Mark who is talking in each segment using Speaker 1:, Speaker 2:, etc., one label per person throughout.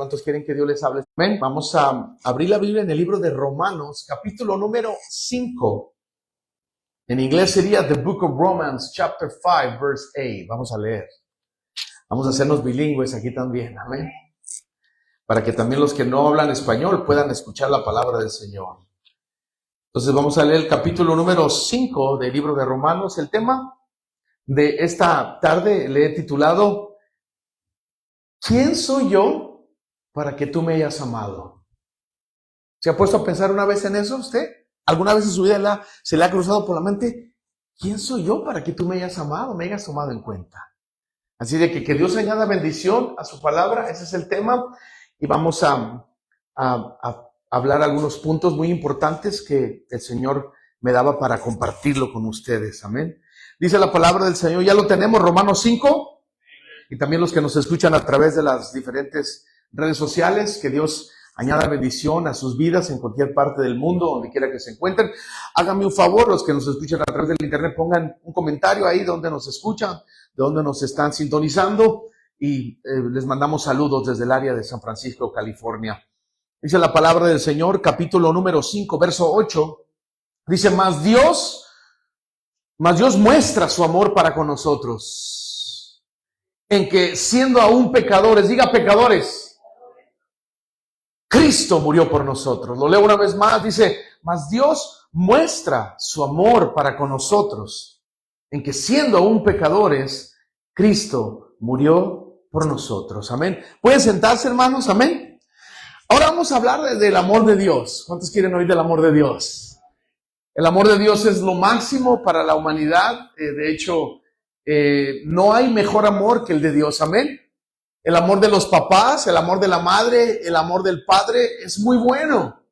Speaker 1: ¿Cuántos quieren que Dios les hable? Amén. Vamos a abrir la Biblia en el libro de Romanos, capítulo número 5. En inglés sería The Book of Romans, chapter 5, verse 8. Vamos a leer. Vamos a hacernos bilingües aquí también. Amén. Para que también los que no hablan español puedan escuchar la palabra del Señor. Entonces vamos a leer el capítulo número 5 del libro de Romanos. El tema de esta tarde le he titulado ¿Quién soy yo para que tú me hayas amado? ¿Se ha puesto a pensar una vez en eso usted? ¿Alguna vez en su vida se le ha cruzado por la mente? ¿Quién soy yo para que tú me hayas amado, me hayas tomado en cuenta? Así de que Dios añada bendición a su palabra, ese es el tema. Y vamos a hablar algunos puntos muy importantes que el Señor me daba para compartirlo con ustedes. Amén. Dice la palabra del Señor, ya lo tenemos, Romanos 5. Y también los que nos escuchan a través de las diferentes redes sociales, que Dios añada bendición a sus vidas en cualquier parte del mundo, donde quiera que se encuentren. Háganme un favor, los que nos escuchan a través del internet, pongan un comentario ahí donde nos escuchan, de donde nos están sintonizando, y les mandamos saludos desde el área de San Francisco, California. Dice la palabra del Señor, capítulo número 5, verso 8, dice, mas Dios muestra su amor para con nosotros, en que siendo aún pecadores, diga pecadores, Cristo murió por nosotros. Lo leo una vez más, dice, mas Dios muestra su amor para con nosotros, en que siendo aún pecadores, Cristo murió por nosotros. Amén. ¿Pueden sentarse, hermanos? Amén. Ahora vamos a hablar del amor de Dios. ¿Cuántos quieren oír del amor de Dios? El amor de Dios es lo máximo para la humanidad. De hecho, no hay mejor amor que el de Dios. Amén. El amor de los papás, el amor de la madre, el amor del padre es muy bueno,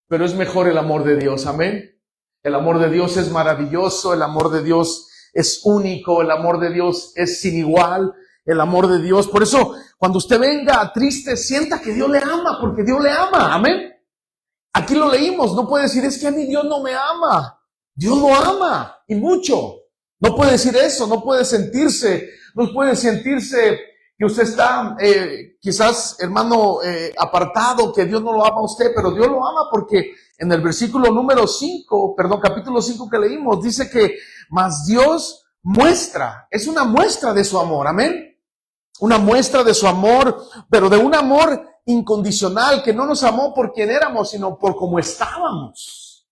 Speaker 1: pero es mejor el amor de Dios. Amén. El amor de Dios es maravilloso, el amor de Dios es único, el amor de Dios es sin igual, el amor de Dios. Por eso, cuando usted venga triste, sienta que Dios le ama, porque Dios le ama. Amén. Aquí lo leímos, no puede decir, es que a mí Dios no me ama. Dios lo ama, y mucho. No puede decir eso, no puede sentirse que usted está quizás, hermano, apartado, que Dios no lo ama a usted, pero Dios lo ama porque en el versículo número 5, capítulo 5 que leímos, dice que mas Dios muestra, es una muestra de su amor, amén. Una muestra de su amor, pero de un amor incondicional, que no nos amó por quien éramos, sino por cómo estábamos.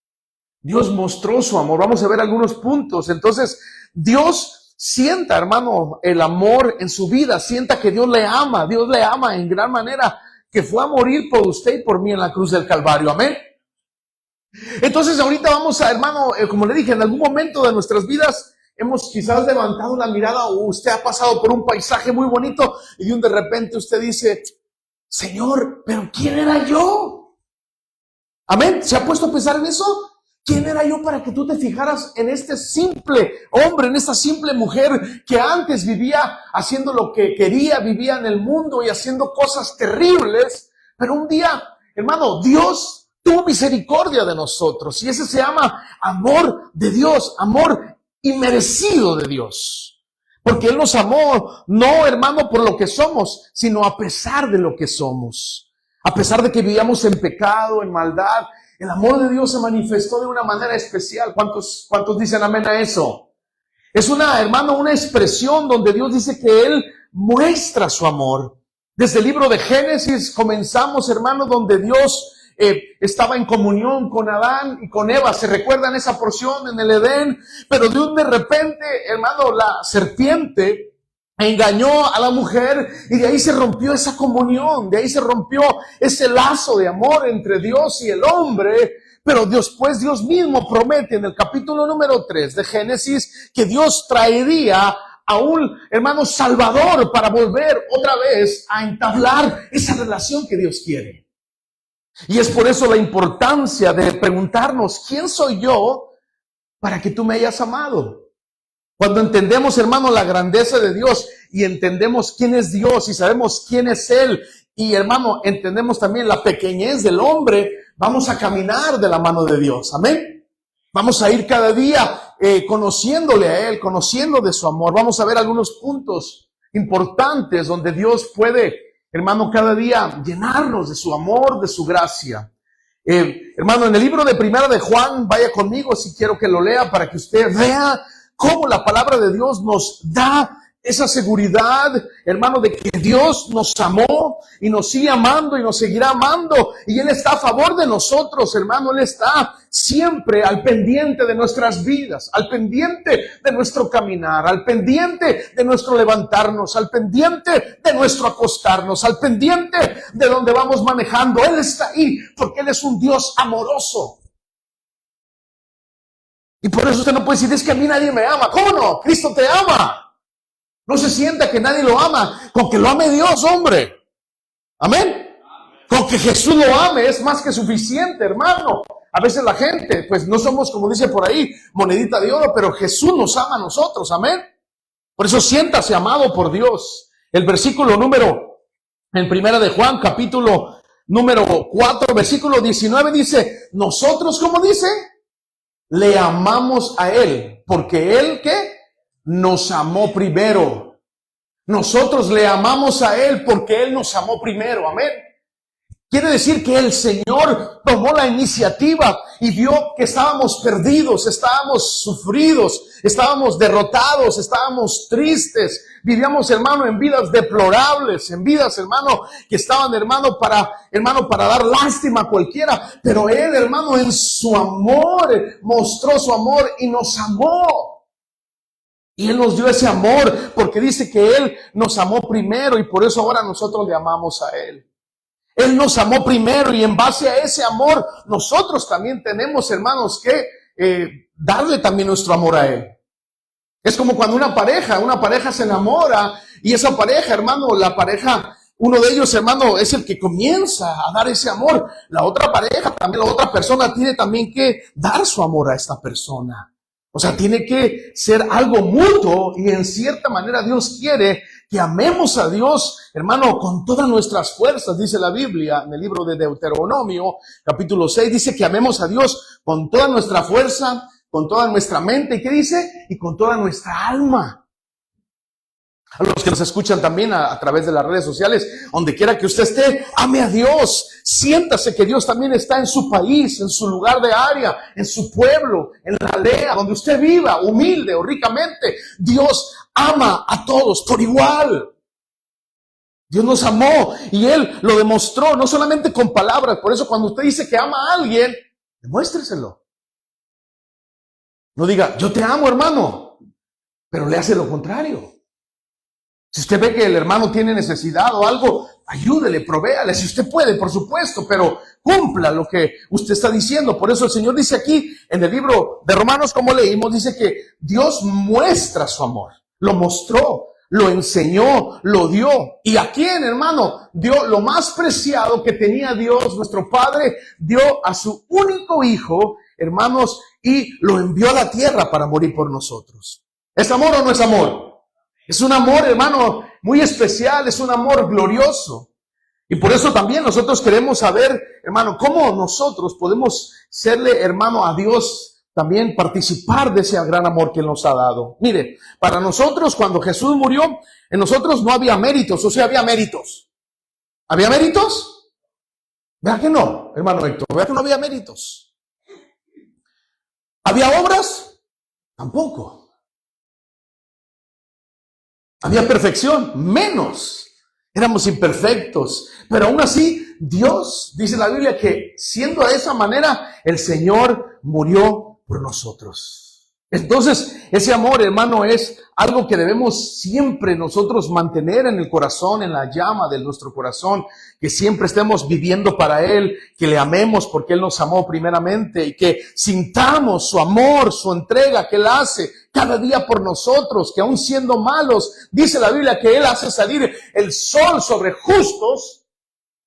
Speaker 1: Dios mostró su amor. Vamos a ver algunos puntos. Entonces, Dios sienta, hermano, el amor en su vida, sienta que Dios le ama en gran manera, que fue a morir por usted y por mí en la cruz del Calvario, amén. Entonces ahorita vamos a, hermano, como le dije, en algún momento de nuestras vidas hemos quizás levantado la mirada, o usted ha pasado por un paisaje muy bonito y de repente usted dice, Señor, pero ¿quién era yo? Amén. ¿Se ha puesto a pensar en eso? ¿Quién era yo para que tú te fijaras en este simple hombre, en esta simple mujer que antes vivía haciendo lo que quería, vivía en el mundo y haciendo cosas terribles? Pero un día, hermano, Dios tuvo misericordia de nosotros, y ese se llama amor de Dios, amor inmerecido de Dios. Porque Él nos amó, no, hermano, por lo que somos, sino a pesar de lo que somos. A pesar de que vivíamos en pecado, en maldad, el amor de Dios se manifestó de una manera especial. ¿Cuántos dicen amén a eso? Es una expresión donde Dios dice que Él muestra su amor. Desde el libro de Génesis comenzamos, hermano, donde Dios estaba en comunión con Adán y con Eva. ¿Se recuerdan esa porción en el Edén? Pero de repente, hermano, la serpiente engañó a la mujer y de ahí se rompió esa comunión, de ahí se rompió ese lazo de amor entre Dios y el hombre. Pero después Dios mismo promete en el capítulo número 3 de Génesis que Dios traería a un hermano salvador para volver otra vez a entablar esa relación que Dios quiere. Y es por eso la importancia de preguntarnos, ¿quién soy yo para que tú me hayas amado? Cuando entendemos, hermano, la grandeza de Dios y entendemos quién es Dios y sabemos quién es Él, y hermano, entendemos también la pequeñez del hombre, vamos a caminar de la mano de Dios, amén. Vamos a ir cada día conociéndole a Él, conociendo de su amor. Vamos a ver algunos puntos importantes donde Dios puede hermano, cada día llenarnos de su amor, de su gracia. Hermano, en el libro de Primera de Juan, vaya conmigo si quiero que lo lea para que usted vea cómo la palabra de Dios nos da esa seguridad, hermano, de que Dios nos amó y nos sigue amando y nos seguirá amando. Y Él está a favor de nosotros, hermano. Él está siempre al pendiente de nuestras vidas, al pendiente de nuestro caminar, al pendiente de nuestro levantarnos, al pendiente de nuestro acostarnos, al pendiente de donde vamos manejando. Él está ahí porque Él es un Dios amoroso. Y por eso usted no puede decir, es que a mí nadie me ama. ¿Cómo no? Cristo te ama. No se sienta que nadie lo ama. Con que lo ame Dios, hombre. Amén. Con que Jesús lo ame es más que suficiente, hermano. A veces la gente, pues no somos, como dice por ahí, monedita de oro, pero Jesús nos ama a nosotros. Amén. Por eso siéntase amado por Dios. El versículo en Primera de Juan, capítulo número 4, versículo 19 dice, nosotros, ¿cómo dice? Le amamos a Él, porque Él, ¿qué? Nos amó primero. Nosotros le amamos a Él porque Él nos amó primero. Amén. Quiere decir que el Señor tomó la iniciativa y vio que estábamos perdidos, estábamos sufridos, estábamos derrotados, estábamos tristes. Vivíamos, hermano, en vidas deplorables, en vidas, hermano, que estaban, hermano, para dar lástima a cualquiera. Pero Él, hermano, en su amor, mostró su amor y nos amó. Y Él nos dio ese amor porque dice que Él nos amó primero y por eso ahora nosotros le amamos a Él. Él nos amó primero y en base a ese amor nosotros también tenemos, hermanos, que darle también nuestro amor a Él. Es como cuando una pareja se enamora y esa pareja, hermano, uno de ellos, hermano, es el que comienza a dar ese amor. La otra pareja, también la otra persona tiene también que dar su amor a esta persona. O sea, tiene que ser algo mutuo y en cierta manera Dios quiere que amemos a Dios, hermano, con todas nuestras fuerzas, dice la Biblia en el libro de Deuteronomio, capítulo 6, dice que amemos a Dios con toda nuestra fuerza, con toda nuestra mente, ¿y qué dice? Y con toda nuestra alma. A los que nos escuchan también a través de las redes sociales, donde quiera que usted esté, ame a Dios. Siéntase que Dios también está en su país, en su lugar de área, en su pueblo, en la aldea, donde usted viva, humilde o ricamente. Dios ama a todos por igual. Dios nos amó y Él lo demostró, no solamente con palabras. Por eso cuando usted dice que ama a alguien, demuéstreselo. No diga, yo te amo, hermano, pero le hace lo contrario. Si usted ve que el hermano tiene necesidad o algo, ayúdele, provéale, si usted puede, por supuesto, pero cumpla lo que usted está diciendo. Por eso el Señor dice aquí, en el libro de Romanos, como leímos, dice que Dios muestra su amor. Lo mostró, lo enseñó, lo dio. ¿Y a quién, hermano? Dio lo más preciado que tenía Dios, nuestro Padre, dio a su único Hijo, hermanos, y lo envió a la tierra para morir por nosotros. ¿Es amor o no es amor? Es un amor, hermano, muy especial, es un amor glorioso. Y por eso también nosotros queremos saber, hermano, cómo nosotros podemos serle, hermano, a Dios, también participar de ese gran amor que Él nos ha dado. Mire, para nosotros, cuando Jesús murió, en nosotros no había méritos, o sea, había méritos. ¿Había méritos? Vea que no, hermano Héctor, vea que no había méritos. ¿Había obras? Tampoco. ¿Había perfección? Menos. Éramos imperfectos. Pero aún así, Dios, dice la Biblia, que siendo de esa manera, el Señor murió por nosotros. Entonces, ese amor, hermano, es algo que debemos siempre nosotros mantener en el corazón, en la llama de nuestro corazón, que siempre estemos viviendo para Él, que le amemos porque Él nos amó primeramente y que sintamos su amor, su entrega que Él hace cada día por nosotros, que aun siendo malos, dice la Biblia que Él hace salir el sol sobre justos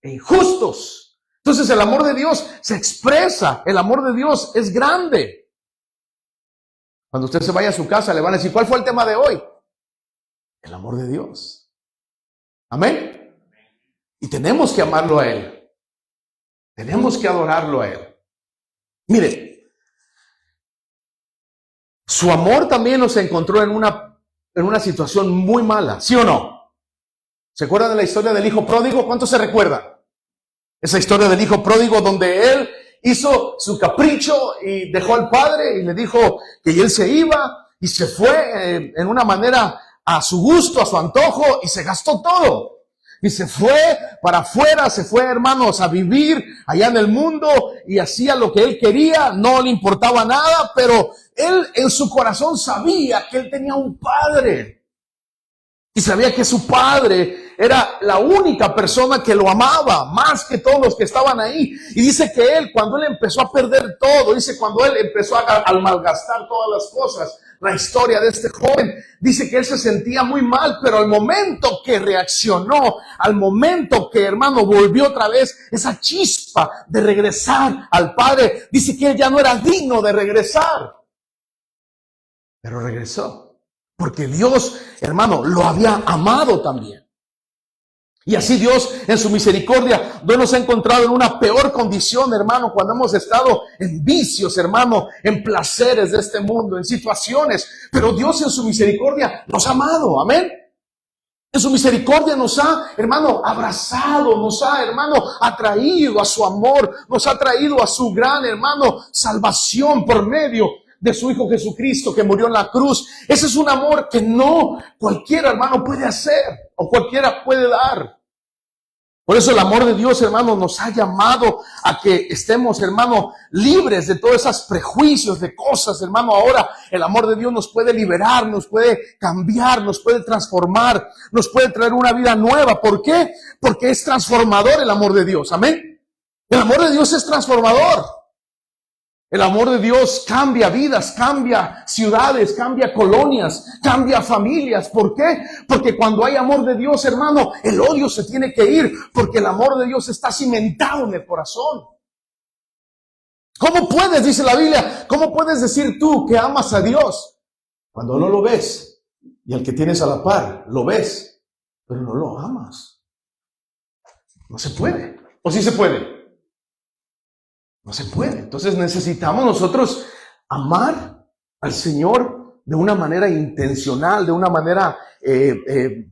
Speaker 1: e injustos. Entonces el amor de Dios se expresa, el amor de Dios es grande. Cuando usted se vaya a su casa le van a decir, ¿cuál fue el tema de hoy? El amor de Dios. Amén. Y tenemos que amarlo a Él. Tenemos que adorarlo a Él. Mire, su amor también nos encontró en una situación muy mala, ¿sí o no? ¿Se acuerdan de la historia del hijo pródigo? ¿Cuántos se recuerdan? Esa historia del hijo pródigo donde él hizo su capricho y dejó al padre y le dijo que él se iba y se fue en una manera a su gusto, a su antojo, y se gastó todo. Y se fue para afuera, se fue, hermanos, a vivir allá en el mundo y hacía lo que él quería, no le importaba nada, pero él en su corazón sabía que él tenía un padre. Y sabía que su padre era la única persona que lo amaba, más que todos los que estaban ahí. Y dice que él, cuando él empezó a perder todo, dice cuando él empezó a malgastar todas las cosas, la historia de este joven, dice que él se sentía muy mal, pero al momento que reaccionó, al momento que, hermano, volvió otra vez esa chispa de regresar al padre, dice que él ya no era digno de regresar. Pero regresó. Porque Dios, hermano, lo había amado también. Y así Dios, en su misericordia, no nos ha encontrado en una peor condición, hermano, cuando hemos estado en vicios, hermano, en placeres de este mundo, en situaciones. Pero Dios en su misericordia nos ha amado, amén. En su misericordia nos ha, hermano, abrazado, nos ha, hermano, atraído a su amor, nos ha traído a su gran, hermano, salvación por medio de su Hijo Jesucristo que murió en la cruz. Ese es un amor que no cualquiera, hermano, puede hacer o cualquiera puede dar. Por eso el amor de Dios, hermano, nos ha llamado a que estemos, hermano, libres de todos esos prejuicios de cosas, hermano. Ahora el amor de Dios nos puede liberar, nos puede cambiar, nos puede transformar, nos puede traer una vida nueva. ¿Por qué? Porque es transformador el amor de Dios, amén. El amor de Dios es transformador. El amor de Dios cambia vidas, cambia ciudades, cambia colonias, cambia familias. ¿Por qué? Porque cuando hay amor de Dios, hermano, el odio se tiene que ir, porque el amor de Dios está cimentado en el corazón. ¿Cómo puedes, dice la Biblia, cómo puedes decir tú que amas a Dios cuando no lo ves? Y al que tienes a la par, lo ves, pero no lo amas. No se puede. ¿O sí se puede? No se puede. Entonces necesitamos nosotros amar al Señor de una manera intencional, de una manera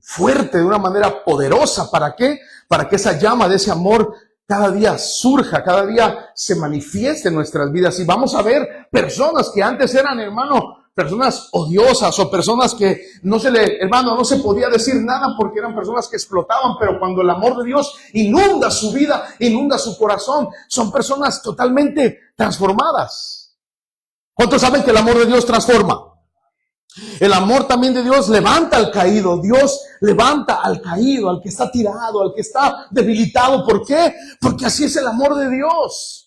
Speaker 1: fuerte, de una manera poderosa. ¿Para qué? Para que esa llama de ese amor cada día surja, cada día se manifieste en nuestras vidas. Y vamos a ver personas que antes eran, hermano, personas odiosas o personas que no se podía decir nada porque eran personas que explotaban, pero cuando el amor de Dios inunda su vida, inunda su corazón, son personas totalmente transformadas. ¿Cuántos saben que el amor de Dios transforma? El amor también de Dios levanta al caído. Dios levanta al caído, al que está tirado, al que está debilitado. ¿Por qué? Porque así es el amor de Dios.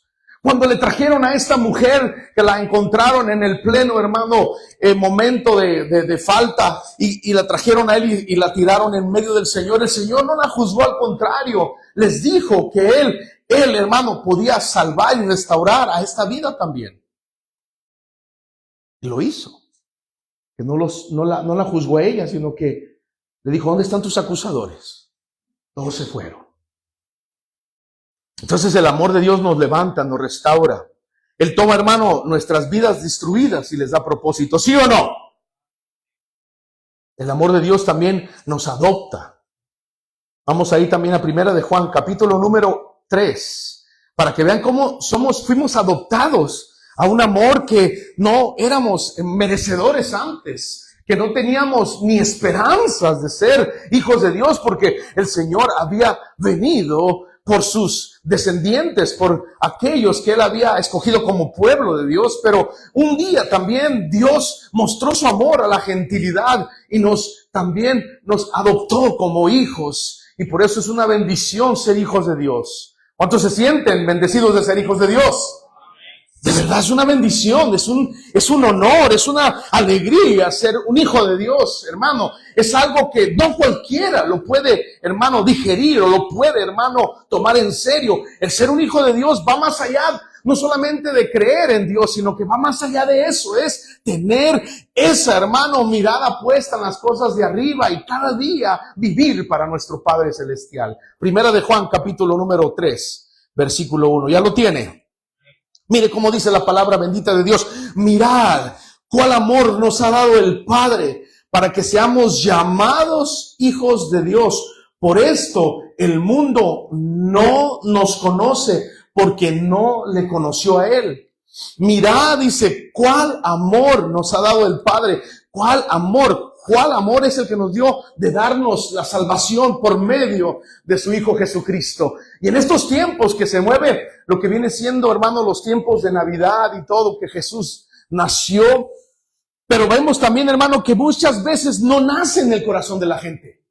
Speaker 1: Cuando le trajeron a esta mujer, que la encontraron en el pleno, hermano, momento de falta, y la trajeron a él y la tiraron en medio del Señor, el Señor no la juzgó, al contrario, les dijo que él, hermano, podía salvar y restaurar a esta vida también. Y lo hizo. Que no la juzgó a ella, sino que le dijo, ¿dónde están tus acusadores? Todos se fueron. Entonces el amor de Dios nos levanta, nos restaura. Él toma, hermano, nuestras vidas destruidas y les da propósito. ¿Sí o no? El amor de Dios también nos adopta. Vamos ahí también a Primera de Juan, capítulo número 3, para que vean cómo fuimos adoptados a un amor que no éramos merecedores antes, que no teníamos ni esperanzas de ser hijos de Dios, porque el Señor había venido por sus descendientes, por aquellos que Él había escogido como pueblo de Dios. Pero un día también Dios mostró su amor a la gentilidad y también nos adoptó como hijos. Y por eso es una bendición ser hijos de Dios. ¿Cuántos se sienten bendecidos de ser hijos de Dios? De verdad es una bendición, es un honor, es una alegría ser un hijo de Dios, hermano. Es algo que no cualquiera lo puede, hermano, digerir o lo puede, hermano, tomar en serio. El ser un hijo de Dios va más allá, no solamente de creer en Dios, sino que va más allá de eso. Es tener esa, hermano, mirada puesta en las cosas de arriba y cada día vivir para nuestro Padre Celestial. Primera de Juan, capítulo número 3, versículo 1. ¿Ya lo tiene? Mire cómo dice la palabra bendita de Dios. Mirad cuál amor nos ha dado el Padre para que seamos llamados hijos de Dios. por esto el mundo no nos conoce, porque no le conoció a Él. Mirad, dice, cuál amor nos ha dado el Padre, cuál amor es el que nos dio de darnos la salvación por medio de su Hijo Jesucristo. Y en estos tiempos que se mueve lo que viene siendo, hermano, los tiempos de Navidad y todo, que Jesús nació, pero vemos también, hermano, que muchas veces no nace en el corazón de la gente.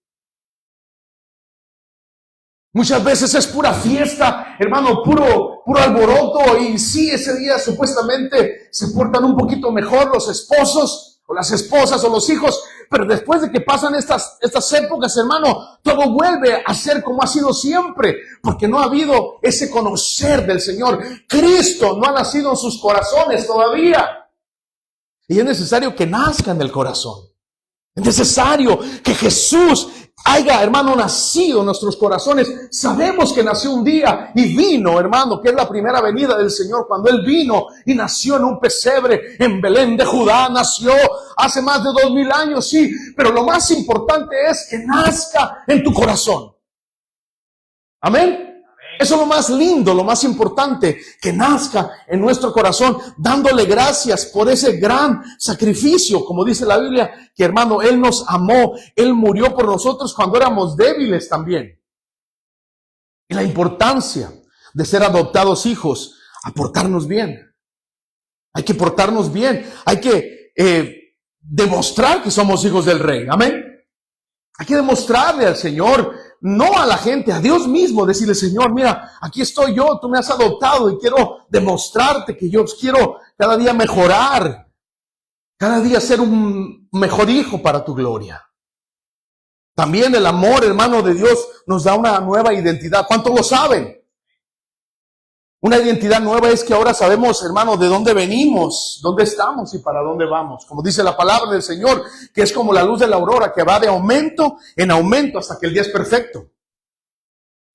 Speaker 1: Muchas veces es pura fiesta, hermano, puro alboroto, y sí, ese día supuestamente se portan un poquito mejor los esposos o las esposas o los hijos, pero después de que pasan estas épocas, hermano, todo vuelve a ser como ha sido siempre, porque no ha habido ese conocer del Señor. Cristo no ha nacido en sus corazones todavía, y es necesario que nazca en el corazón. Es necesario que Jesús haya, hermano, nacido en nuestros corazones. Sabemos que nació un día y vino, hermano, que es la primera venida del Señor, cuando Él vino y nació en un pesebre en Belén de Judá. Nació hace más de 2000 años, sí, pero lo más importante es que nazca en tu corazón. Amén. Eso es lo más lindo, lo más importante, que nazca en nuestro corazón, dándole gracias por ese gran sacrificio, como dice la Biblia, que, hermano, Él nos amó, Él murió por nosotros cuando éramos débiles también. Y la importancia de ser adoptados hijos, a portarnos bien. Hay que portarnos bien, hay que demostrar que somos hijos del Rey, amén. Hay que demostrarle al Señor, no a la gente, a Dios mismo, decirle, Señor, mira, aquí estoy yo, tú me has adoptado y quiero demostrarte que yo quiero cada día mejorar, cada día ser un mejor hijo para tu gloria. También el amor, hermano, de Dios nos da una nueva identidad. ¿Cuántos lo saben? Una identidad nueva es que ahora sabemos, hermano, de dónde venimos, dónde estamos y para dónde vamos. Como dice la palabra del Señor, que es como la luz de la aurora, que va de aumento en aumento hasta que el día es perfecto.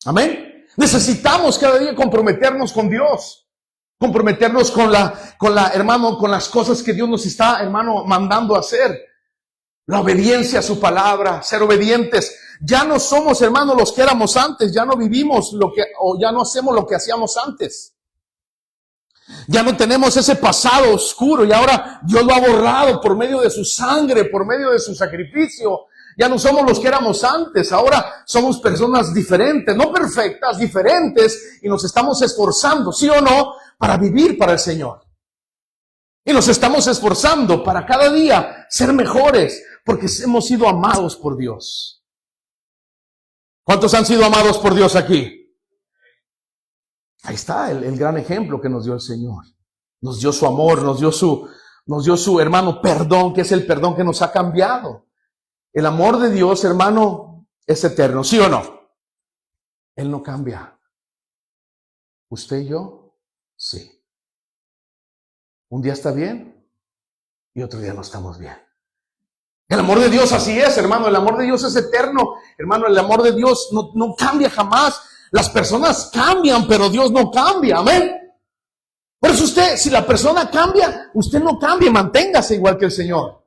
Speaker 1: Amén. Necesitamos cada día comprometernos con Dios, comprometernos con hermano, con las cosas que Dios nos está, hermano, mandando a hacer. La obediencia a su palabra, ser obedientes. Ya no somos, hermanos, los que éramos antes. Ya no vivimos ya no hacemos lo que hacíamos antes. Ya no tenemos ese pasado oscuro y ahora Dios lo ha borrado por medio de su sangre, por medio de su sacrificio. Ya no somos los que éramos antes. Ahora somos personas diferentes, no perfectas, diferentes, y nos estamos esforzando, ¿sí o no?, para vivir para el Señor. Y nos estamos esforzando para cada día ser mejores, porque hemos sido amados por Dios. ¿Cuántos han sido amados por Dios aquí? Ahí está el gran ejemplo que nos dio el Señor. Nos dio su amor, nos dio su, hermano, perdón, que es el perdón que nos ha cambiado. El amor de Dios, hermano, es eterno, ¿sí o no? Él no cambia. ¿Usted y yo? Sí. Un día está bien y otro día no estamos bien. El amor de Dios así es, hermano. El amor de Dios es eterno. Hermano, el amor de Dios no cambia jamás. Las personas cambian, pero Dios no cambia. Amén. Por eso usted, si la persona cambia, usted no cambie. Manténgase igual que el Señor.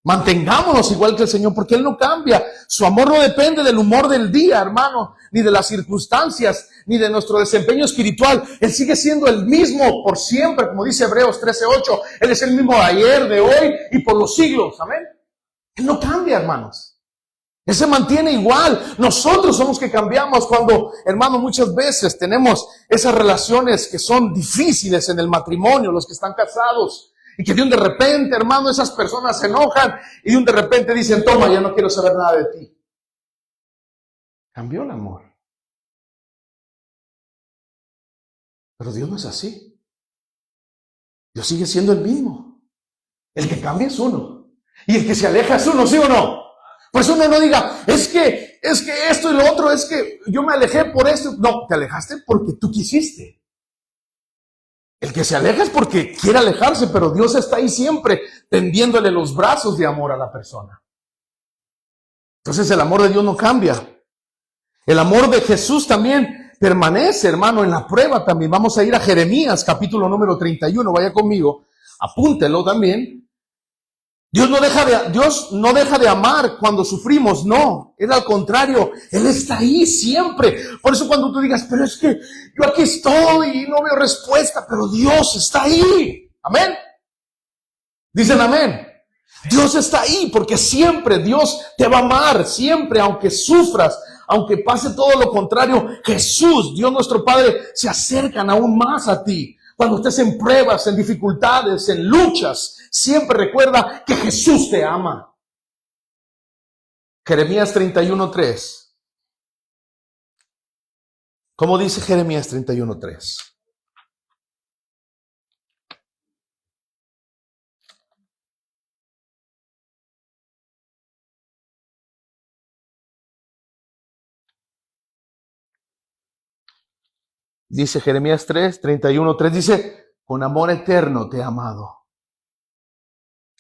Speaker 1: Mantengámonos igual que el Señor, porque Él no cambia. Su amor no depende del humor del día, hermano, ni de las circunstancias, ni de nuestro desempeño espiritual. Él sigue siendo el mismo por siempre, como dice Hebreos 13:8. Él es el mismo de ayer, de hoy y por los siglos. Amén. Él no cambia, hermanos. Él se mantiene igual. Nosotros somos que cambiamos cuando, hermano, muchas veces tenemos esas relaciones que son difíciles en el matrimonio, los que están casados. Y que de un de repente, hermano, esas personas se enojan y de un de repente dicen, toma, ya no quiero saber nada de ti. Cambió el amor. Pero Dios no es así. Dios sigue siendo el mismo. El que cambia es uno. Y el que se aleja es uno, ¿sí o no? Por eso uno no diga, es que esto y lo otro, es que yo me alejé por esto. No, te alejaste porque tú quisiste. El que se aleja es porque quiere alejarse, pero Dios está ahí siempre tendiéndole los brazos de amor a la persona. Entonces el amor de Dios no cambia. El amor de Jesús también permanece, hermano, en la prueba también. Vamos a ir a Jeremías, capítulo número 31. Vaya conmigo, apúntelo también. Dios no deja de amar cuando sufrimos, no, es al contrario, Él está ahí siempre. Por eso cuando tú digas, pero es que yo aquí estoy y no veo respuesta, pero Dios está ahí. Amén. Dicen amén. Dios está ahí porque siempre Dios te va a amar, siempre, aunque sufras, aunque pase todo lo contrario, Jesús, Dios nuestro Padre, se acercan aún más a ti. Cuando estés en pruebas, en dificultades, en luchas, siempre recuerda que Jesús te ama. Jeremías 31:3. ¿Cómo dice Jeremías 31:3? Dice Jeremías 31:3, dice, con amor eterno te he amado.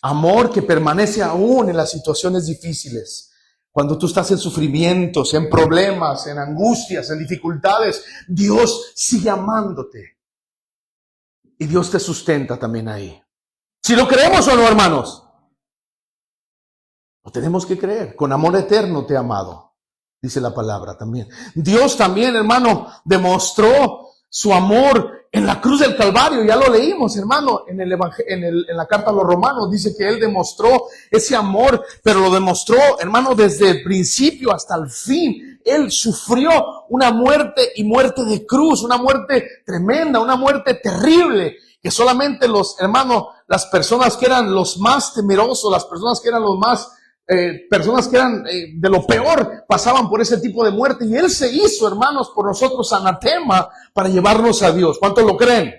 Speaker 1: Amor que permanece aún en las situaciones difíciles. Cuando tú estás en sufrimientos, en problemas, en angustias, en dificultades, Dios sigue amándote. Y Dios te sustenta también ahí. Si lo creemos o no, hermanos. Lo tenemos que creer. Con amor eterno te he amado. Dice la palabra también. Dios también, hermano, demostró su amor en la cruz del Calvario. Ya lo leímos, hermano, en la carta a los Romanos. Dice que Él demostró ese amor, pero lo demostró, hermano, desde el principio hasta el fin. Él sufrió una muerte y muerte de cruz, una muerte tremenda, una muerte terrible, que solamente las personas que eran los más temerosos, las personas que eran los más personas que eran de lo peor pasaban por ese tipo de muerte, y Él se hizo, hermanos, por nosotros anatema para llevarnos a Dios. ¿Cuántos lo creen?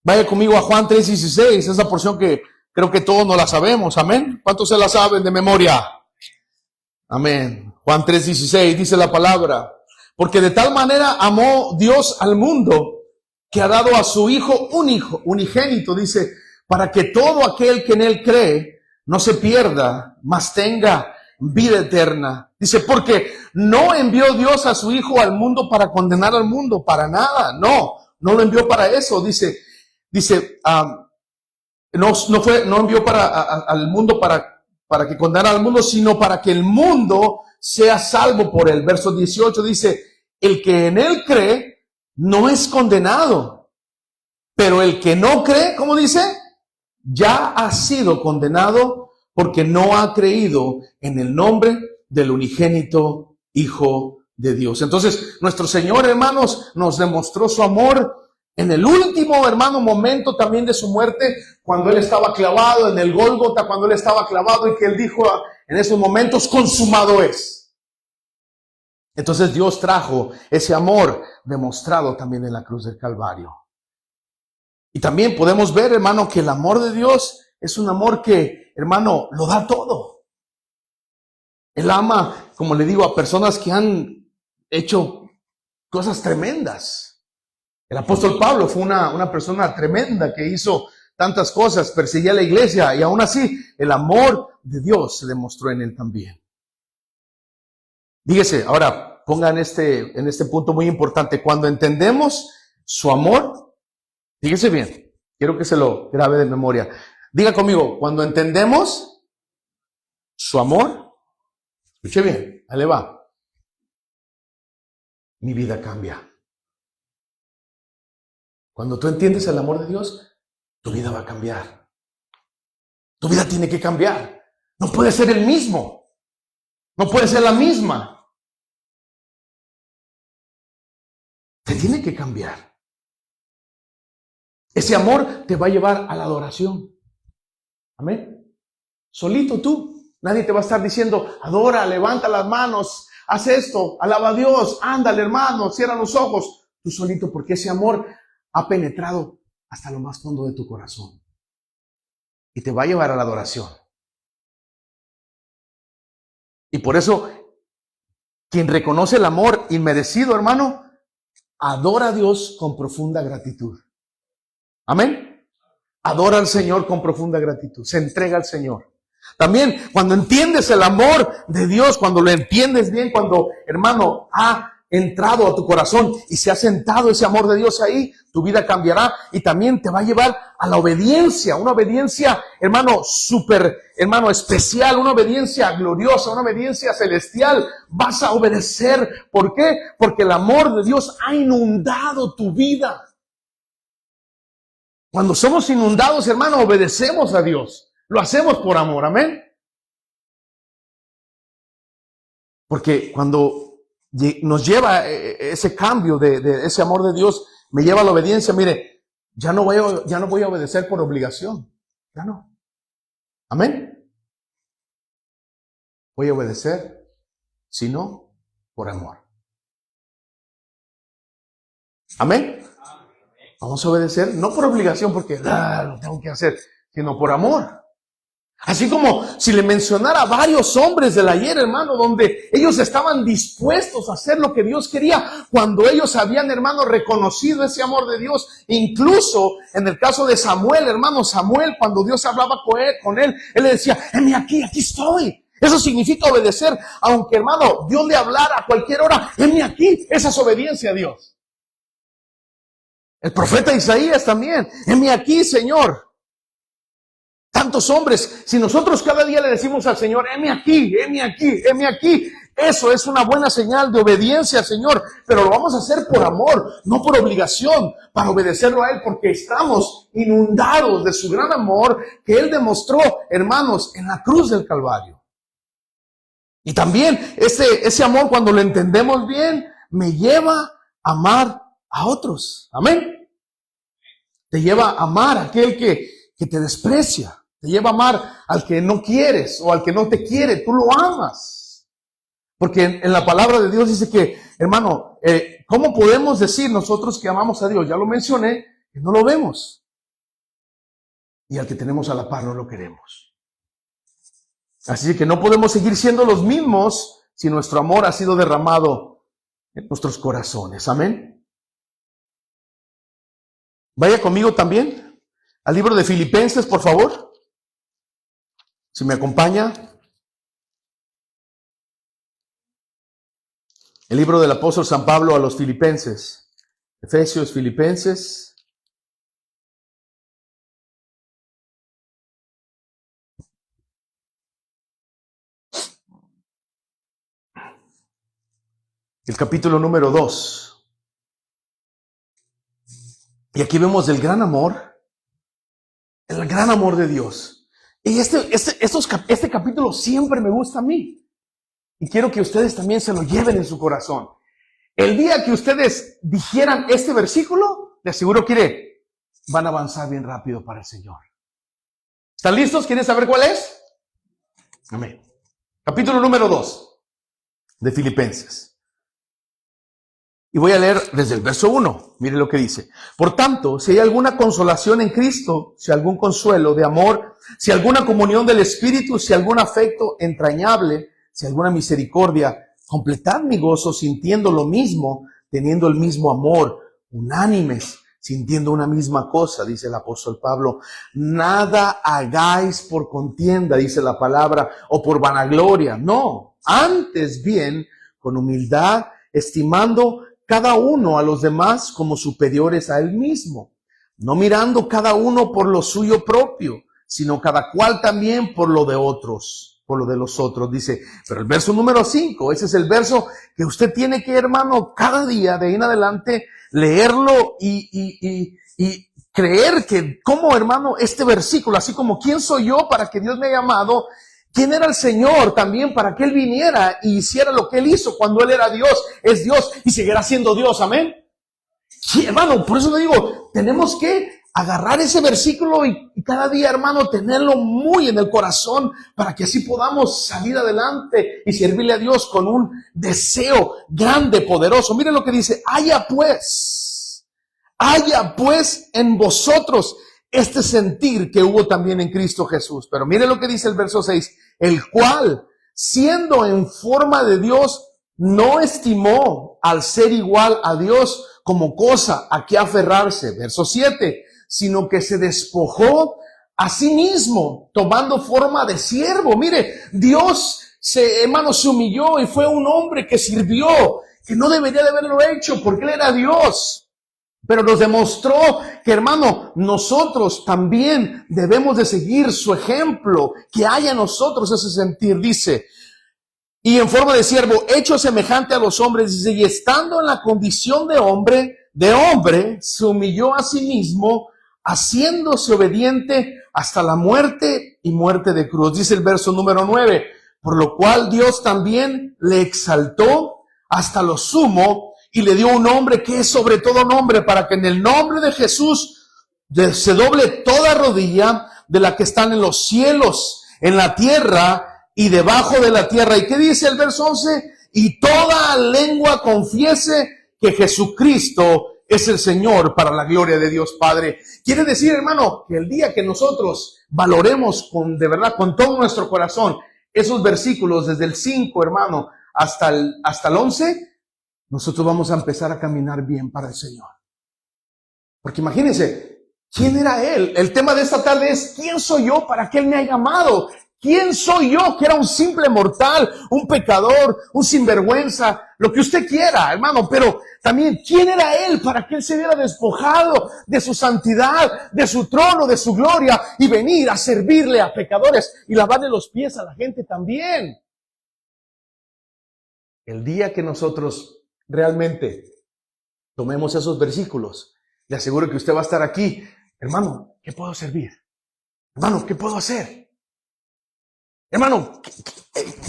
Speaker 1: Vaya conmigo a Juan 3:16, esa porción que creo que todos no la sabemos. Amén. ¿Cuántos se la saben de memoria? Amén. Juan 3:16 dice la palabra, porque de tal manera amó Dios al mundo que ha dado a su hijo unigénito, dice, para que todo aquel que en Él cree no se pierda, mas tenga vida eterna. Dice, porque no envió Dios a su Hijo al mundo para condenar al mundo, para nada, no lo envió para eso. Dice, no envió al mundo para que condenara al mundo, sino para que el mundo sea salvo por él. Verso 18 dice, el que en Él cree no es condenado, pero el que no cree, ¿cómo dice? Ya ha sido condenado porque no ha creído en el nombre del unigénito Hijo de Dios. Entonces, nuestro Señor, hermanos, nos demostró su amor en el último, hermano, momento también de su muerte, cuando Él estaba clavado en el Gólgota, cuando Él estaba clavado y que Él dijo en esos momentos, consumado es. Entonces Dios trajo ese amor demostrado también en la cruz del Calvario. Y también podemos ver, hermano, que el amor de Dios es un amor que, hermano, lo da todo. Él ama, como le digo, a personas que han hecho cosas tremendas. El apóstol Pablo fue una persona tremenda que hizo tantas cosas, perseguía a la iglesia, y aún así el amor de Dios se demostró en él también. Fíjese, ahora ponga en este punto muy importante, cuando entendemos su amor. Fíjese bien, quiero que se lo grabe de memoria. Diga conmigo, cuando entendemos su amor, escuche bien, ahí le va. Mi vida cambia. Cuando tú entiendes el amor de Dios, tu vida va a cambiar. Tu vida tiene que cambiar. No puede ser el mismo. No puede ser la misma. Te tiene que cambiar. Ese amor te va a llevar a la adoración. Amén. Solito tú. Nadie te va a estar diciendo, adora, levanta las manos, haz esto, alaba a Dios, ándale, hermano, cierra los ojos. Tú solito, porque ese amor ha penetrado hasta lo más fondo de tu corazón. Y te va a llevar a la adoración. Y por eso, quien reconoce el amor inmerecido, hermano, adora a Dios con profunda gratitud. Amén. Adora al Señor con profunda gratitud. Se entrega al Señor. También, cuando entiendes el amor de Dios, cuando lo entiendes bien, cuando, hermano, ha entrado a tu corazón y se ha sentado ese amor de Dios ahí, tu vida cambiará y también te va a llevar a la obediencia, una obediencia, hermano, hermano, especial, una obediencia gloriosa, una obediencia celestial. Vas a obedecer. ¿Por qué? Porque el amor de Dios ha inundado tu vida. Cuando somos inundados, hermano, obedecemos a Dios. Lo hacemos por amor, amén. Porque cuando nos lleva ese cambio de ese amor de Dios, me lleva a la obediencia. Mire, ya no voy a obedecer por obligación. Ya no. Amén. Voy a obedecer, sino por amor. Amén. Vamos a obedecer, no por obligación, porque lo tengo que hacer, sino por amor. Así como si le mencionara a varios hombres del ayer, hermano, donde ellos estaban dispuestos a hacer lo que Dios quería, cuando ellos habían, hermano, reconocido ese amor de Dios. Incluso en el caso de Samuel, hermano, Samuel, cuando Dios hablaba con él le decía, heme aquí estoy. Eso significa obedecer, aunque, hermano, Dios le hablara a cualquier hora, heme aquí. Esa es obediencia a Dios. El profeta Isaías también, heme aquí, Señor. Tantos hombres, si nosotros cada día le decimos al Señor, heme aquí, heme aquí, heme aquí, eso es una buena señal de obediencia al Señor, pero lo vamos a hacer por amor, no por obligación, para obedecerlo a Él, porque estamos inundados de su gran amor que Él demostró, hermanos, en la cruz del Calvario. Y también ese amor, cuando lo entendemos bien, me lleva a amar a otros. Amén. Te lleva a amar a aquel que te desprecia. Te lleva a amar al que no quieres o al que no te quiere. Tú lo amas. Porque en la palabra de Dios dice que, hermano, ¿cómo podemos decir nosotros que amamos a Dios? Ya lo mencioné, que no lo vemos. Y al que tenemos a la par no lo queremos. Así que no podemos seguir siendo los mismos si nuestro amor ha sido derramado en nuestros corazones. Amén. Vaya conmigo también al libro de Filipenses, por favor. Si me acompaña. El libro del apóstol San Pablo a los Filipenses. Efesios, Filipenses. El capítulo número 2. Y aquí vemos el gran amor de Dios. Y este capítulo siempre me gusta a mí. Y quiero que ustedes también se lo lleven en su corazón. El día que ustedes dijeran este versículo, les aseguro que van a avanzar bien rápido para el Señor. ¿Están listos? ¿Quieren saber cuál es? Amén. Capítulo número 2 de Filipenses. Y voy a leer desde el verso 1. Mire lo que dice. Por tanto, si hay alguna consolación en Cristo, si algún consuelo de amor, si alguna comunión del Espíritu, si algún afecto entrañable, si alguna misericordia, completad mi gozo sintiendo lo mismo, teniendo el mismo amor, unánimes, sintiendo una misma cosa, dice el apóstol Pablo. Nada hagáis por contienda, dice la palabra, o por vanagloria. No, antes bien, con humildad, estimando cada uno a los demás como superiores a él mismo, no mirando cada uno por lo suyo propio, sino cada cual también por lo de otros, por lo de los otros, dice. Pero el verso número 5, ese es el verso que usted tiene que, hermano, cada día de ahí en adelante, leerlo y creer que, como, hermano, este versículo, así como ¿quién soy yo para que Dios me haya amado? ¿Quién era el Señor también para que Él viniera y hiciera lo que Él hizo cuando Él era Dios? Es Dios y seguirá siendo Dios, amén. Sí, hermano, por eso le digo, tenemos que agarrar ese versículo y cada día, hermano, tenerlo muy en el corazón para que así podamos salir adelante y servirle a Dios con un deseo grande, poderoso. Miren lo que dice, haya pues en vosotros este sentir que hubo también en Cristo Jesús. Pero mire lo que dice el verso 6, el cual, siendo en forma de Dios, no estimó al ser igual a Dios como cosa a que aferrarse. Verso 7, sino que se despojó a sí mismo, tomando forma de siervo. Mire, Dios se humilló y fue un hombre que sirvió. que no debería de haberlo hecho porque Él era Dios. Pero nos demostró que, hermano, nosotros también debemos de seguir su ejemplo, que haya en nosotros ese sentir. Dice, y en forma de siervo, hecho semejante a los hombres, dice, y estando en la condición de hombre, se humilló a sí mismo, haciéndose obediente hasta la muerte y muerte de cruz. Dice el verso número 9, por lo cual Dios también le exaltó hasta lo sumo y le dio un nombre que es sobre todo nombre, para que en el nombre de Jesús se doble toda rodilla de la que están en los cielos, en la tierra y debajo de la tierra. ¿Y qué dice el verso 11? Y toda lengua confiese que Jesucristo es el Señor, para la gloria de Dios Padre. Quiere decir, hermano, que el día que nosotros valoremos de verdad, con todo nuestro corazón, esos versículos desde el 5, hermano, hasta el 11, nosotros vamos a empezar a caminar bien para el Señor. Porque imagínense, ¿quién era Él? El tema de esta tarde es, ¿quién soy yo para que Él me haya amado? ¿Quién soy yo, que era un simple mortal, un pecador, un sinvergüenza, lo que usted quiera, hermano? Pero también, ¿quién era Él para que Él se viera despojado de su santidad, de su trono, de su gloria, y venir a servirle a pecadores y lavarle los pies a la gente también? El día que nosotros realmente tomemos esos versículos, le aseguro que usted va a estar aquí. Hermano, ¿qué puedo servir? Hermano, ¿qué puedo hacer? Hermano,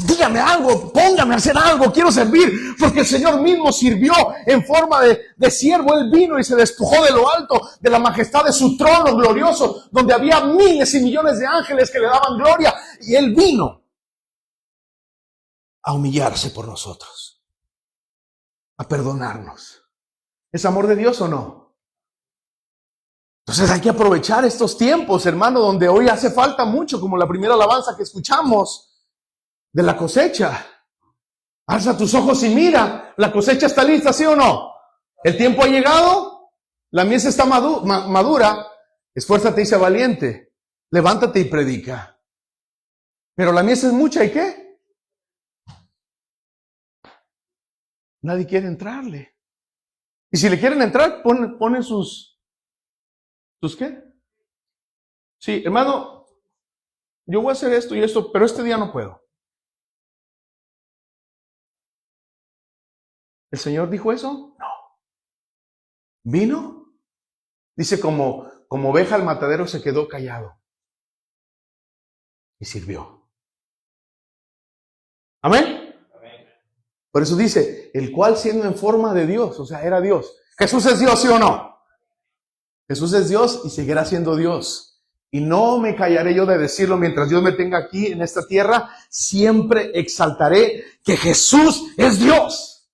Speaker 1: dígame algo, póngame a hacer algo, quiero servir, porque el Señor mismo sirvió en forma de siervo. Él vino y se despojó de lo alto, de la majestad de su trono glorioso, donde había miles y millones de ángeles que le daban gloria, y Él vino a humillarse por nosotros, a perdonarnos. ¿Es amor de Dios o no? Entonces hay que aprovechar estos tiempos, hermano, donde hoy hace falta mucho, como la primera alabanza que escuchamos de la cosecha. Alza tus ojos y mira, la cosecha está lista, ¿sí o no? El tiempo ha llegado, la mies está madura, esfuérzate y sea valiente, levántate y predica. Pero la mies es mucha, ¿y qué? Nadie quiere entrarle. Y si le quieren entrar, ponen sus qué. Sí, hermano, yo voy a hacer esto y esto, pero este día no puedo. ¿El Señor dijo eso? No. ¿Vino? Dice, como oveja al matadero se quedó callado y sirvió. ¿Amén? Amén. Por eso dice, el cual siendo en forma de Dios, o sea, era Dios. ¿Jesús es Dios, sí o no? Jesús es Dios y seguirá siendo Dios. Y no me callaré yo de decirlo mientras Dios me tenga aquí en esta tierra. Siempre exaltaré que Jesús es Dios.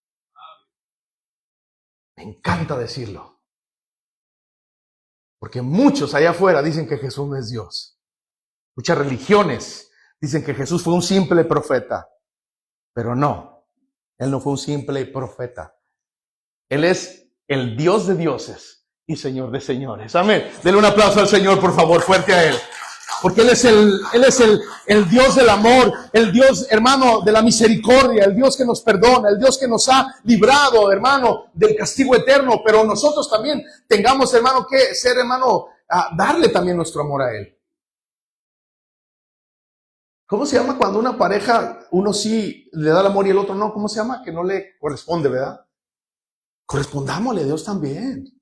Speaker 1: Me encanta decirlo. Porque muchos allá afuera dicen que Jesús no es Dios. Muchas religiones dicen que Jesús fue un simple profeta. Pero no, Él no fue un simple profeta. Él es el Dios de dioses y Señor de señores. Amén. Denle un aplauso al Señor, por favor, fuerte a Él. Porque Él es el Dios del amor, el Dios, hermano, de la misericordia, el Dios que nos perdona, el Dios que nos ha librado, hermano, del castigo eterno. Pero nosotros también tengamos, hermano, que ser, hermano, darle también nuestro amor a Él. ¿Cómo se llama cuando una pareja, uno sí le da el amor y el otro no? ¿Cómo se llama? Que no le corresponde, ¿verdad? Correspondámosle a Dios también.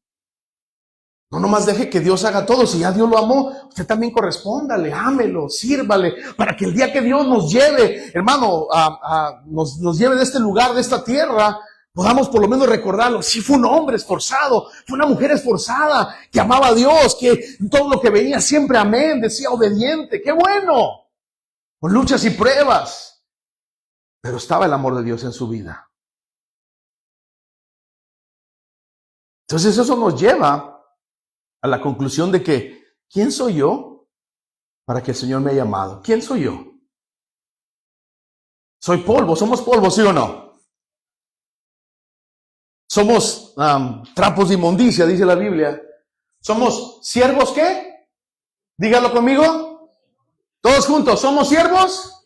Speaker 1: No nomás deje que Dios haga todo. Si ya Dios lo amó, usted también correspóndale, ámelo, sírvale, para que el día que Dios nos lleve, hermano, nos lleve de este lugar, de esta tierra, podamos por lo menos recordarlo. Sí, fue un hombre esforzado, fue una mujer esforzada, que amaba a Dios, que todo lo que venía siempre amén, decía obediente. ¡Qué bueno! Con luchas y pruebas. Pero estaba el amor de Dios en su vida. Entonces eso nos lleva a la conclusión de que, ¿quién soy yo para que el Señor me haya llamado? ¿Quién soy yo? Soy polvo, somos polvo, ¿sí o no? Somos trapos de inmundicia, dice la Biblia. ¿Somos siervos qué? Dígalo conmigo. Todos juntos, ¿somos siervos?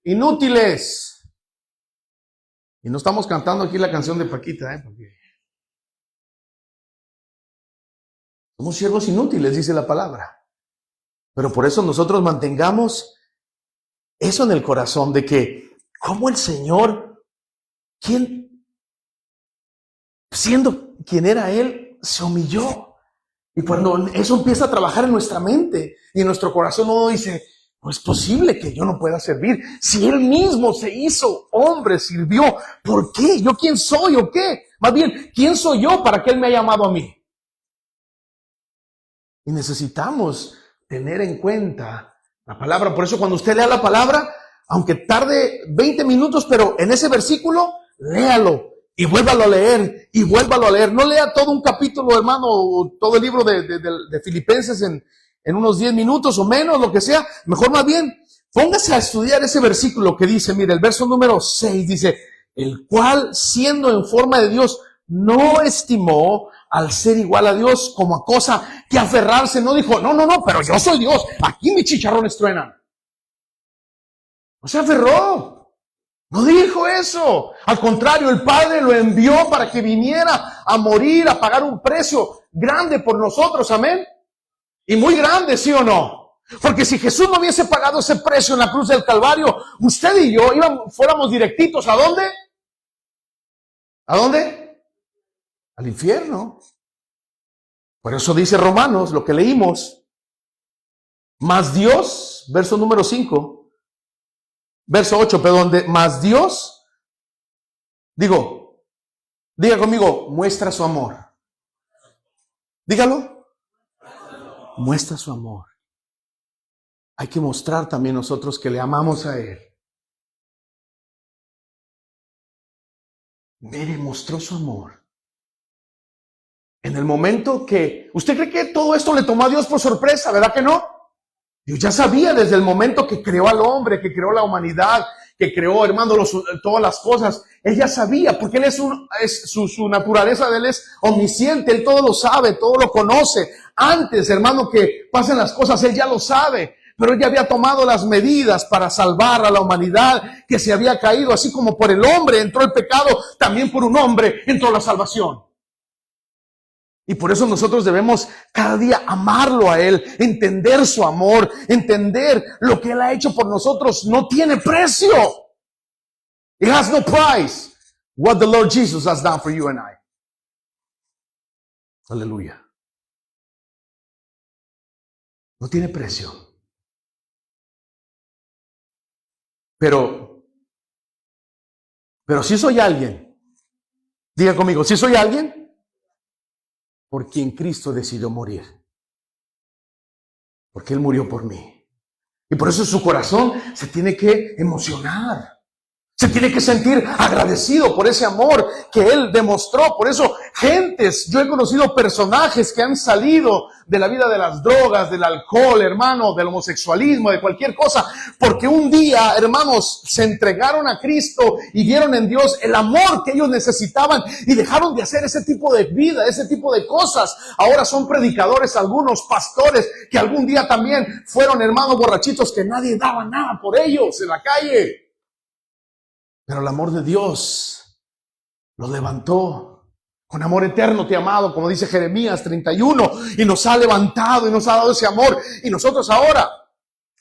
Speaker 1: Inútiles. Y no estamos cantando aquí la canción de Paquita, porque somos siervos inútiles, dice la palabra. Pero por eso nosotros mantengamos eso en el corazón, de que como el Señor, siendo quien era Él, se humilló. Y cuando eso empieza a trabajar en nuestra mente y en nuestro corazón, uno dice, no es posible que yo no pueda servir. Si Él mismo se hizo hombre, sirvió, ¿por qué? ¿Yo quién soy o qué? Más bien, ¿quién soy yo para que Él me haya llamado a mí? Y necesitamos tener en cuenta la palabra. Por eso cuando usted lea la palabra, aunque tarde 20 minutos, pero en ese versículo, léalo y vuélvalo a leer y vuélvalo a leer. No lea todo un capítulo, hermano, o todo el libro de Filipenses en unos 10 minutos o menos, lo que sea. Mejor más bien, póngase a estudiar ese versículo que dice, mire, el verso número 6 dice, el cual siendo en forma de Dios, no estimó al ser igual a Dios como a cosa que aferrarse. No dijo, no, pero yo soy Dios, aquí mis chicharrones truenan. No se aferró, no dijo eso. Al contrario, el Padre lo envió para que viniera a morir, a pagar un precio grande por nosotros, amén. Y muy grande, ¿sí o no? Porque si Jesús no hubiese pagado ese precio en la cruz del Calvario, usted y yo fuéramos directitos, ¿a dónde? ¿A dónde? Al infierno. Por eso dice Romanos, lo que leímos, más Dios, verso número 5, verso 8, perdón, más Dios, diga conmigo, muestra su amor. Dígalo. Muestra su amor. Hay que mostrar también nosotros que le amamos a Él. Mire, mostró su amor. En el momento que... ¿Usted cree que todo esto le tomó a Dios por sorpresa? ¿Verdad que no? Dios ya sabía desde el momento que creó al hombre, que creó la humanidad, que creó, hermano, todas las cosas. Él ya sabía, porque Él su naturaleza de Él es omnisciente. Él todo lo sabe, todo lo conoce. Antes, hermano, que pasen las cosas, Él ya lo sabe. Pero Él ya había tomado las medidas para salvar a la humanidad que se había caído. Así como por el hombre entró el pecado, también por un hombre entró la salvación. Y por eso nosotros debemos cada día amarlo a Él, entender su amor, entender lo que Él ha hecho por nosotros. No tiene precio. It has no price. What the Lord Jesus has done for you and I. Aleluya. No tiene precio. Pero si soy alguien, diga conmigo, si soy alguien por quien Cristo decidió morir. Porque Él murió por mí. Y por eso su corazón se tiene que emocionar. Se tiene que sentir agradecido por ese amor que Él demostró. Por eso, yo he conocido personajes que han salido de la vida de las drogas, del alcohol, hermano, del homosexualismo, de cualquier cosa, porque un día, hermanos, se entregaron a Cristo y vieron en Dios el amor que ellos necesitaban y dejaron de hacer ese tipo de vida, ese tipo de cosas. Ahora son predicadores, algunos pastores que algún día también fueron hermanos borrachitos que nadie daba nada por ellos en la calle. Pero el amor de Dios los levantó. Con amor eterno te he amado, como dice Jeremías 31, y nos ha levantado y nos ha dado ese amor. Y nosotros ahora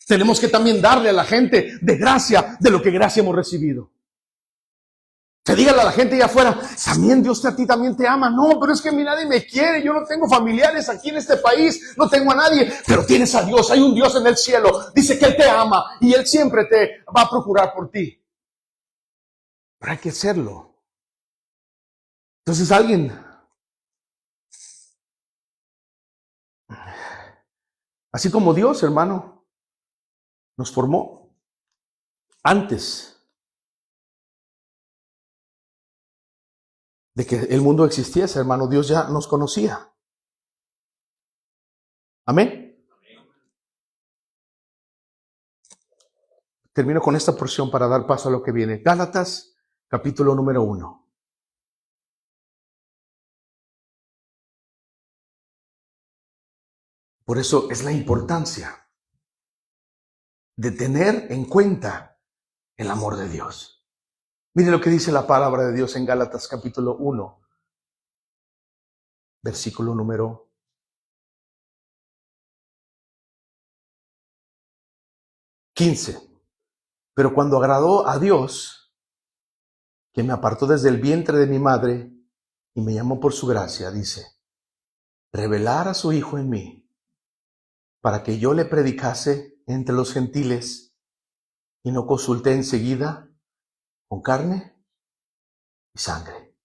Speaker 1: tenemos que también darle a la gente de gracia, de lo que gracia hemos recibido. Se dígale a la gente allá afuera, también Dios a ti también te ama. No, pero es que a mí nadie me quiere, yo no tengo familiares aquí en este país, no tengo a nadie. Pero tienes a Dios, hay un Dios en el cielo, dice que Él te ama y Él siempre te va a procurar por ti. Pero hay que hacerlo. Entonces así como Dios, hermano, nos formó antes de que el mundo existiese, hermano, Dios ya nos conocía. Amén. Termino con esta porción para dar paso a lo que viene. Gálatas, capítulo número 1. Por eso es la importancia de tener en cuenta el amor de Dios. Mire lo que dice la palabra de Dios en Gálatas capítulo 1, versículo número 15. Pero cuando agradó a Dios, que me apartó desde el vientre de mi madre y me llamó por su gracia, dice, revelar a su Hijo en mí, para que yo le predicase entre los gentiles y no consulté enseguida con carne y sangre.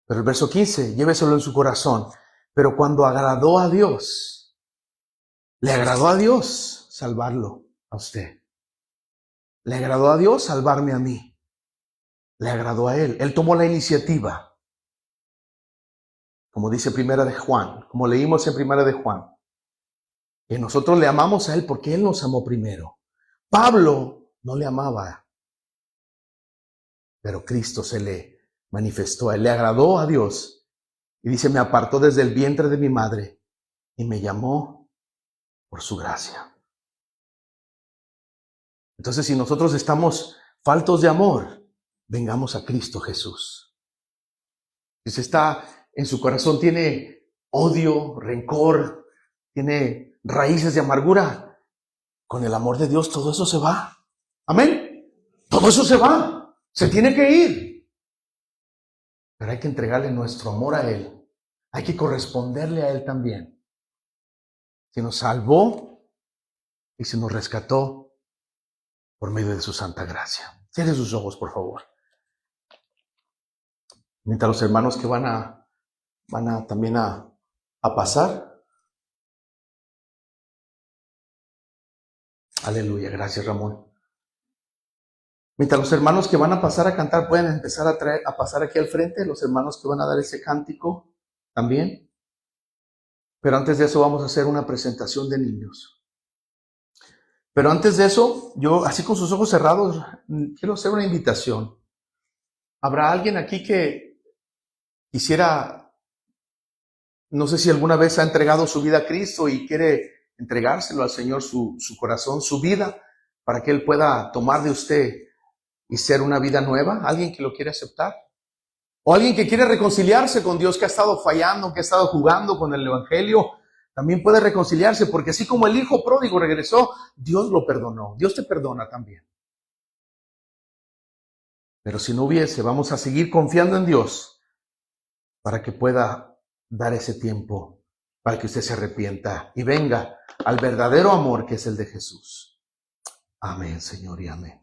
Speaker 1: Pero el verso 15, lléveselo en su corazón. Pero cuando agradó a Dios, le agradó a Dios salvarlo a usted. Le agradó a Dios salvarme a mí. Le agradó a Él. Él tomó la iniciativa. Como dice Primera de Juan, como leímos en Primera de Juan. Que nosotros le amamos a Él porque Él nos amó primero. Pablo no le amaba, pero Cristo se le manifestó a Él. Le agradó a Dios. Y dice, me apartó desde el vientre de mi madre y me llamó por su gracia. Entonces, si nosotros estamos faltos de amor, vengamos a Cristo Jesús. Si usted está en su corazón, tiene odio, rencor, tiene raíces de amargura, con el amor de Dios todo eso se va. Amén. Todo eso se va. Se tiene que ir. Pero hay que entregarle nuestro amor a Él. Hay que corresponderle a Él también. Se nos salvó y se nos rescató por medio de su santa gracia. Cierre sus ojos, por favor. Mientras los hermanos que van a también a pasar. Aleluya, gracias Ramón. Mientras los hermanos que van a pasar a cantar pueden empezar a pasar aquí al frente, los hermanos que van a dar ese cántico también. Pero antes de eso vamos a hacer una presentación de niños. Pero antes de eso, yo así con sus ojos cerrados, quiero hacer una invitación. ¿Habrá alguien aquí que quisiera, no sé si alguna vez ha entregado su vida a Cristo y quiere entregárselo al Señor, su corazón, su vida, para que Él pueda tomar de usted y ser una vida nueva? ¿Alguien que lo quiere aceptar? ¿O alguien que quiere reconciliarse con Dios, que ha estado fallando, que ha estado jugando con el Evangelio? También puede reconciliarse, porque así como el hijo pródigo regresó, Dios lo perdonó. Dios te perdona también. Pero si no hubiese, vamos a seguir confiando en Dios para que pueda dar ese tiempo, para que usted se arrepienta y venga al verdadero amor que es el de Jesús. Amén, Señor, y amén.